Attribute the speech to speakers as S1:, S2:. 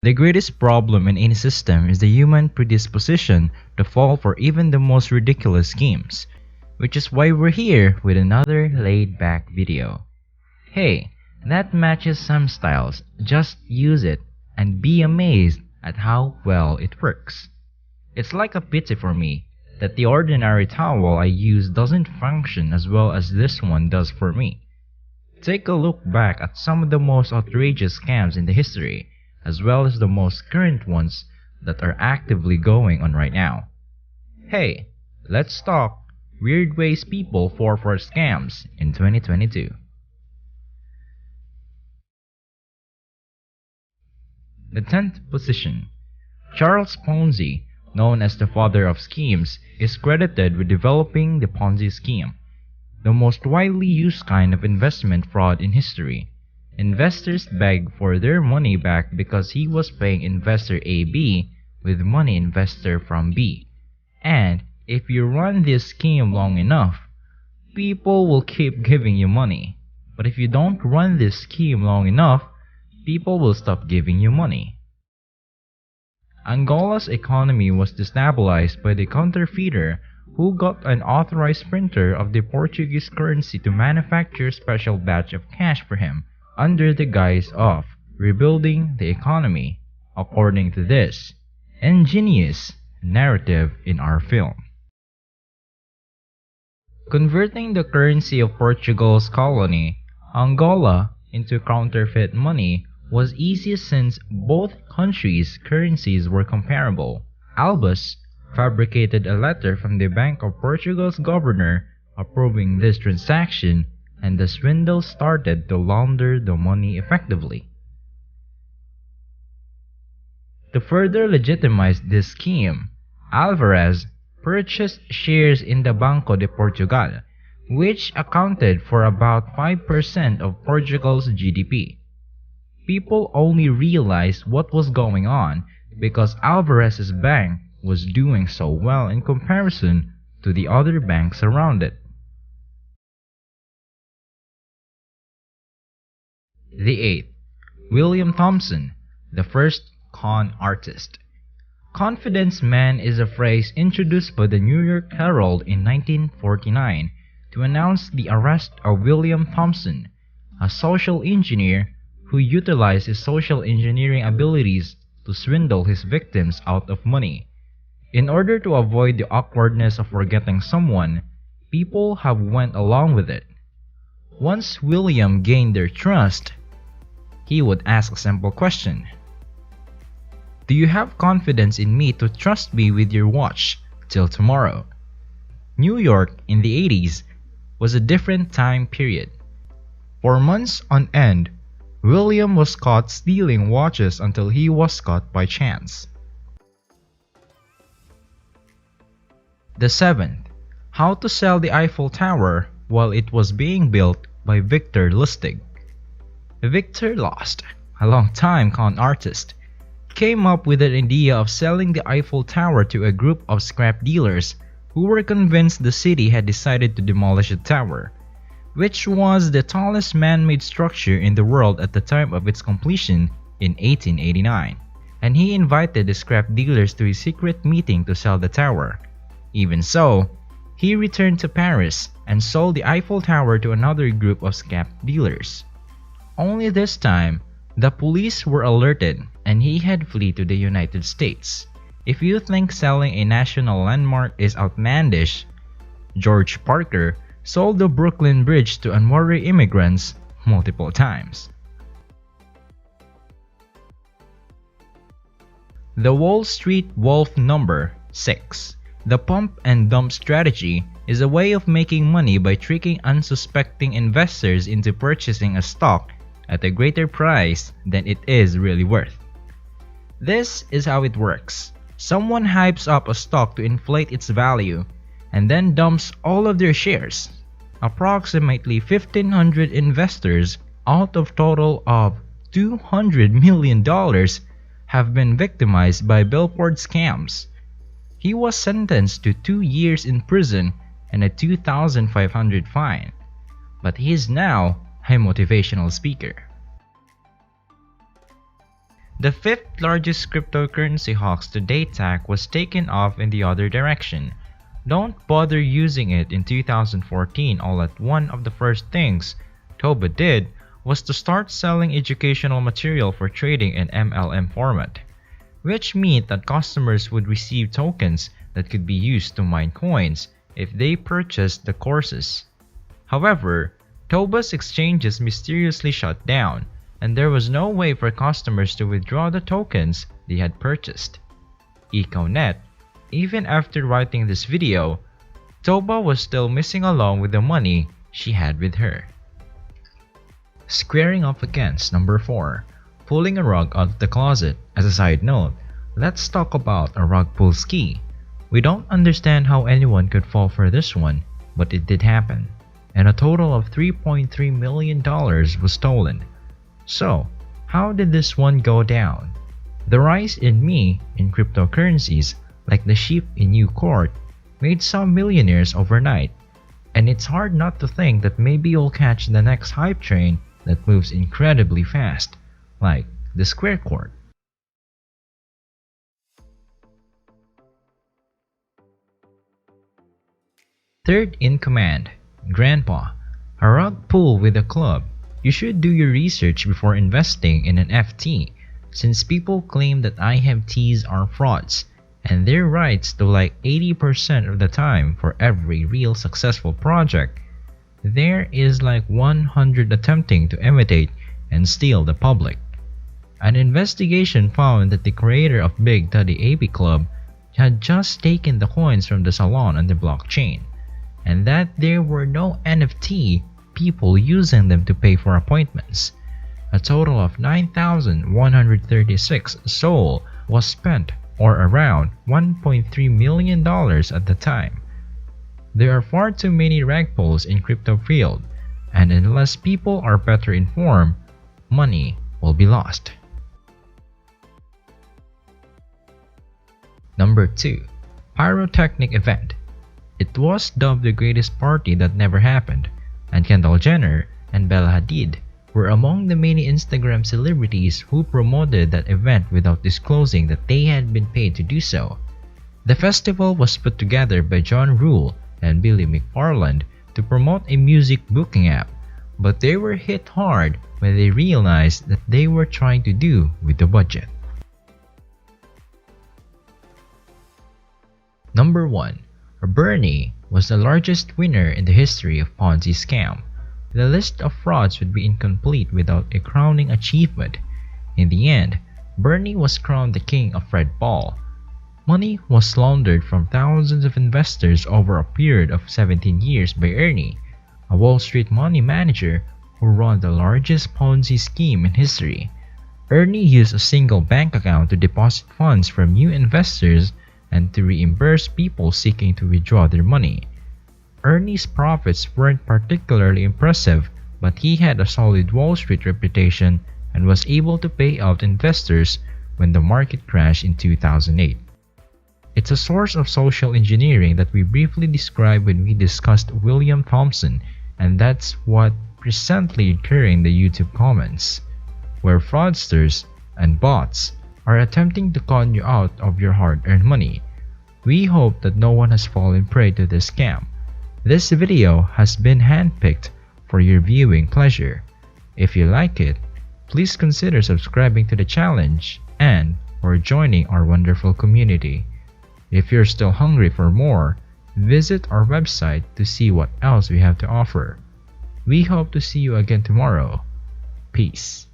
S1: The greatest problem in any system is the human predisposition to fall for even the most ridiculous schemes, which is why we're here with another laid-back video. Hey, that matches some styles, just use it and be amazed at how well it works. It's like a pity for me that the ordinary towel I use doesn't function as well as this one does for me. Take a look back at some of the most outrageous scams in the history, as well as the most current ones that are actively going on right now. Hey, let's talk weird ways people fall for scams in 2022. The 10th position. Charles Ponzi, known as the father of schemes, is credited with developing the Ponzi scheme, the most widely used kind of investment fraud in history. Investors begged for their money back because he was paying investor AB with money investor from B. And if you run this scheme long enough, people will keep giving you money. But if you don't run this scheme long enough, people will stop giving you money. Angola's economy was destabilized by the counterfeiter who got an authorized printer of the Portuguese currency to manufacture a special batch of cash for him under the guise of rebuilding the economy, according to this ingenious narrative in our film. Converting the currency of Portugal's colony, Angola, into counterfeit money was easy since both countries' currencies were comparable. Albus fabricated a letter from the Bank of Portugal's governor approving this transaction, and the swindle started to launder the money effectively. To further legitimize this scheme, Alvarez purchased shares in the Banco de Portugal, which accounted for about 5% of Portugal's GDP. People only realized what was going on because Alvarez's bank was doing so well in comparison to the other banks around it. The 8th. William Thompson, the first con artist. Confidence man is a phrase introduced by the New York Herald in 1949 to announce the arrest of William Thompson, a social engineer who utilized his social engineering abilities to swindle his victims out of money. In order to avoid the awkwardness of forgetting someone, people have went along with it. Once William gained their trust, he would ask a simple question. Do you have confidence in me to trust me with your watch till tomorrow? New York in the 80s was a different time period. For months on end, William was caught stealing watches until he was caught by chance. The 7th. How to sell the Eiffel Tower while it was being built by Victor Lustig. Victor Lust, a long-time con artist, came up with an idea of selling the Eiffel Tower to a group of scrap dealers who were convinced the city had decided to demolish the tower, which was the tallest man-made structure in the world at the time of its completion in 1889, and he invited the scrap dealers to a secret meeting to sell the tower. Even so, he returned to Paris and sold the Eiffel Tower to another group of scrap dealers. Only this time, the police were alerted and he had fled to the United States. If you think selling a national landmark is outlandish, George Parker sold the Brooklyn Bridge to unwary immigrants multiple times. The Wall Street Wolf number 6. The pump and dump strategy is a way of making money by tricking unsuspecting investors into purchasing a stock at a greater price than it is really worth. This is how it works. Someone hypes up a stock to inflate its value and then dumps all of their shares. Approximately 1,500 investors out of total of $200 million have been victimized by billboard scams. He was sentenced to 2 years in prison and a $2,500 fine, but he is now a motivational speaker. The fifth largest cryptocurrency hoax to date tag was taken off in the other direction. Don't bother using it in 2014. All at one of the first things Toba did was to start selling educational material for trading in MLM format, which meant that customers would receive tokens that could be used to mine coins if they purchased the courses. However, Toba's exchanges mysteriously shut down, and there was no way for customers to withdraw the tokens they had purchased. EcoNet, even after writing this video, Toba was still missing along with the money she had with her. Squaring up against number 4, pulling a rug out of the closet. As a side note, let's talk about a rug pull ski. We don't understand how anyone could fall for this one, but it did happen, and a total of $3.3 million was stolen. So, how did this one go down? The rise in cryptocurrencies, like the sheep in New Court, made some millionaires overnight, and it's hard not to think that maybe you'll catch the next hype train that moves incredibly fast, like the Square Court. Third in command, Grandpa, a rug pull with a club. You should do your research before investing in an FT, since people claim that IFTs are frauds, and they're right to like 80% of the time. For every real successful project, there is like 100 attempting to imitate and steal the public. An investigation found that the creator of Big Daddy AB Club had just taken the coins from the salon on the blockchain, and that there were no NFT people using them to pay for appointments. A total of 9,136 SOL was spent, or around $1.3 million at the time. There are far too many rug pulls in crypto field, and unless people are better informed, money will be lost. Number 2. Pyrotechnic event. It was dubbed the greatest party that never happened, and Kendall Jenner and Bella Hadid were among the many Instagram celebrities who promoted that event without disclosing that they had been paid to do so. The festival was put together by Ja Rule and Billy McFarland to promote a music booking app, but they were hit hard when they realized that they were trying to do with the budget. Number 1. Bernie was the largest winner in the history of Ponzi scam. The list of frauds would be incomplete without a crowning achievement. In the end, Bernie was crowned the king of Red Ball. Money was laundered from thousands of investors over a period of 17 years by Ernie, a Wall Street money manager who ran the largest Ponzi scheme in history. Ernie used a single bank account to deposit funds from new investors and to reimburse people seeking to withdraw their money. Ernie's profits weren't particularly impressive, but he had a solid Wall Street reputation and was able to pay out investors when the market crashed in 2008. It's a source of social engineering that we briefly described when we discussed William Thompson, and that's what presently occurring in the YouTube comments, where fraudsters and bots are attempting to con you out of your hard-earned money. We hope that no one has fallen prey to this scam. This video has been handpicked for your viewing pleasure. If you like it, please consider subscribing to the challenge and or joining our wonderful community. If you're still hungry for more, visit our website to see what else we have to offer. We hope to see you again tomorrow. Peace.